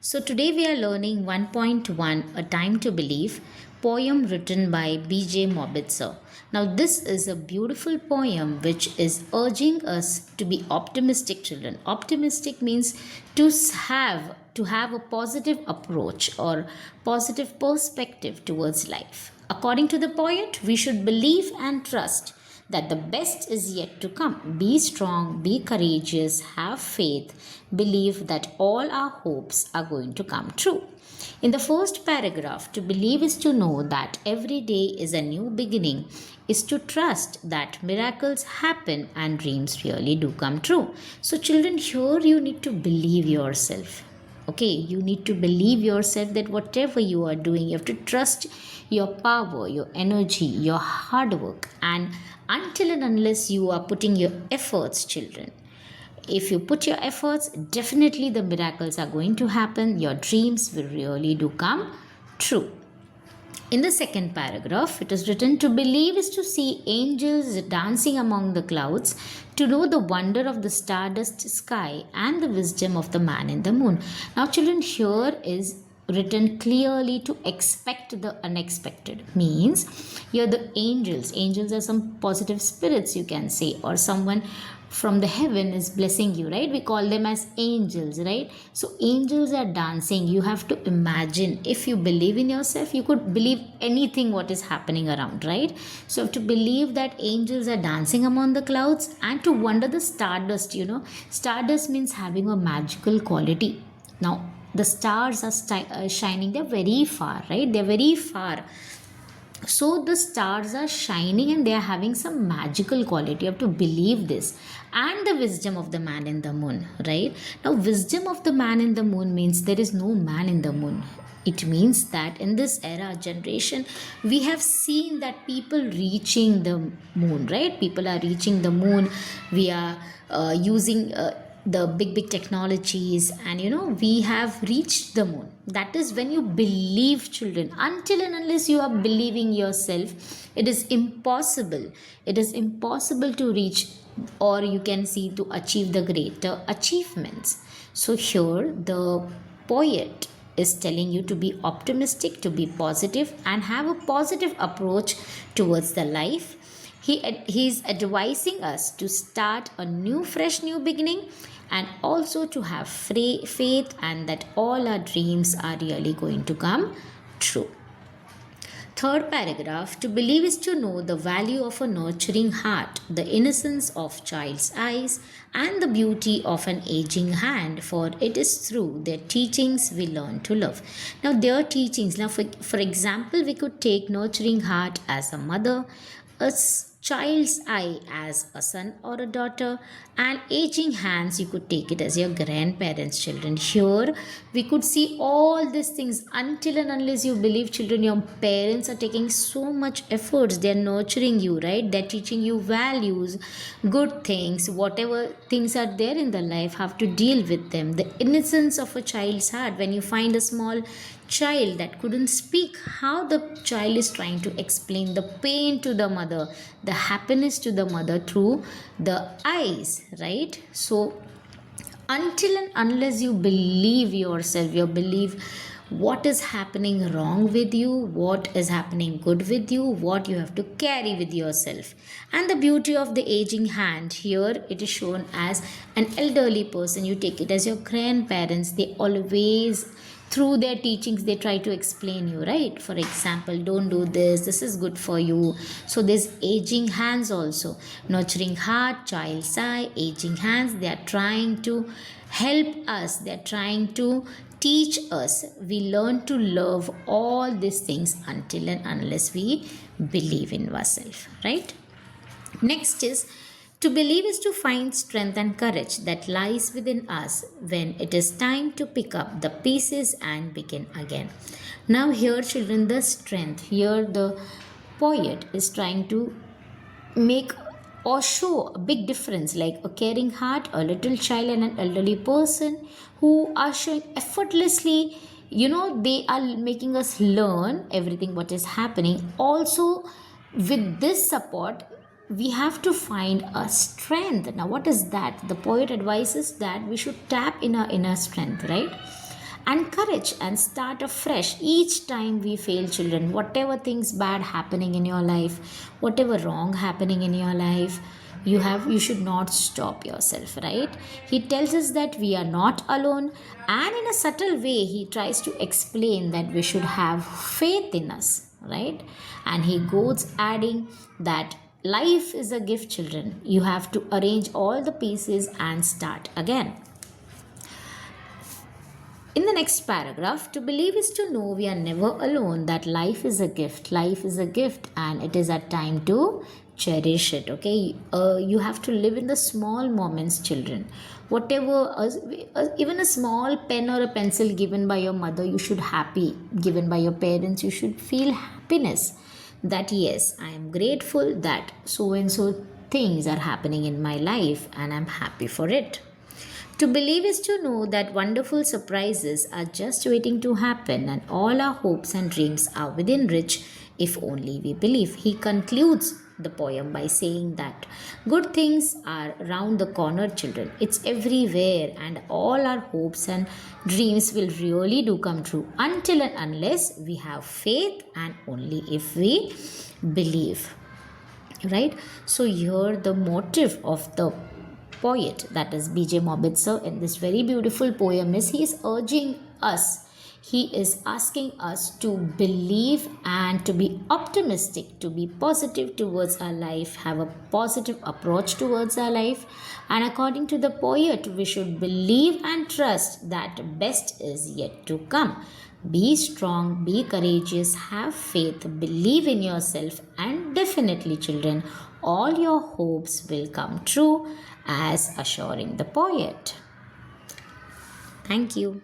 So today we are learning 1.1 A Time to Believe, poem written by B.J. Mobitzer. Now this is a beautiful poem which is urging us to be optimistic children. Optimistic means to have a positive approach or positive perspective towards life. According to the poet, we should believe and trust that the best is yet to come. Be strong, be courageous, have faith, believe that all our hopes are going to come true. In the first paragraph, to believe is to know that every day is a new beginning, is to trust that miracles happen and dreams really do come true. So, children, here you need to believe yourself. Okay, you need to believe yourself that whatever you are doing, you have to trust your power, your energy, your hard work, and until and unless you are putting your efforts, children, if you put your efforts, definitely the miracles are going to happen. Your dreams will really do come true. In the second paragraph, it is written, to believe is to see angels dancing among the clouds, to know the wonder of the stardust sky and the wisdom of the man in the moon. Now, children, here is written clearly to expect the unexpected. Means you're the angels are some positive spirits, you can say, or someone from the heaven is blessing you, right? We call them as angels, right? So angels are dancing. You have to imagine, if you believe in yourself, you could believe anything what is happening around, right? So to believe that angels are dancing among the clouds and to wonder the stardust, stardust means having a magical quality. Now the stars are shining, they're very far, right? They're very far. So the stars are shining and they are having some magical quality. You have to believe this. And the wisdom of the man in the moon, right? Now, wisdom of the man in the moon means there is no man in the moon. It means that in this era, generation, we have seen that people reaching the moon, right? People are reaching the moon. We are using the big technologies, and we have reached the moon. That is when you believe, children. Until and unless you are believing yourself, it is impossible to reach, or you can see, to achieve the greater achievements. So here the poet is telling you to be optimistic, to be positive, and have a positive approach towards the life. He is advising us to start a fresh new beginning, and also to have faith, and that all our dreams are really going to come true. Third paragraph, to believe is to know the value of a nurturing heart, the innocence of child's eyes, and the beauty of an aging hand, for it is through their teachings we learn to love. Now, their teachings, for example, we could take nurturing heart as a mother, a child's eye as a son or a daughter, and aging hands, you could take it as your grandparents, children. Here we could see all these things. Until and unless you believe, children, your parents are taking so much efforts. They are nurturing you, right? They're teaching you values, good things, whatever things are there in the life, have to deal with them. The innocence of a child's heart, when you find a small child that couldn't speak, how the child is trying to explain the pain to the mother, the happiness to the mother through the eyes, right? So until and unless you believe yourself, you believe what is happening wrong with you, what is happening good with you, what you have to carry with yourself. And the beauty of the aging hand, here it is shown as an elderly person. You take it as your grandparents. They always, through their teachings, they try to explain you, right? For example, don't do this is good for you. So there's aging hands also. Nurturing heart, child's eye, aging hands, they are trying to help us, they are trying to teach us. We learn to love all these things until and unless we believe in ourselves, right? Next is, to believe is to find strength and courage that lies within us when it is time to pick up the pieces and begin again. Now here, children, the strength, here the poet is trying to make or show a big difference, like a caring heart, a little child, and an elderly person who are showing effortlessly, they are making us learn everything what is happening. Also, with this support, we have to find a strength. Now what is that? The poet advises that we should tap in our inner strength, right? and courage and start afresh each time we fail. Children, whatever things bad happening in your life, whatever wrong happening in your life, you should not stop yourself, right? He tells us that we are not alone, and in a subtle way he tries to explain that we should have faith in us, right? And he goes adding that life is a gift. Children, you have to arrange all the pieces and start again. In the next paragraph, to believe is to know we are never alone, that life is a gift. Life is a gift and it is a time to cherish it. Okay, you have to live in the small moments, children. Whatever, even a small pen or a pencil given by your mother, you should happy. Given by your parents, you should feel happiness. That yes, I am grateful that so and so things are happening in my life and I'm happy for it. To believe is to know that wonderful surprises are just waiting to happen and all our hopes and dreams are within reach if only we believe. He concludes the poem by saying that good things are round the corner, children. It's everywhere and all our hopes and dreams will really do come true until and unless we have faith and only if we believe. Right? So here the motive of the poet, that is B.J. Mobitzer, in this very beautiful poem is he is urging us, he is asking us to believe and to be optimistic, to be positive towards our life, have a positive approach towards our life. And according to the poet, we should believe and trust that best is yet to come. Be strong, be courageous, have faith, believe in yourself, and definitely, children, all your hopes will come true, as assuring the poet. Thank you.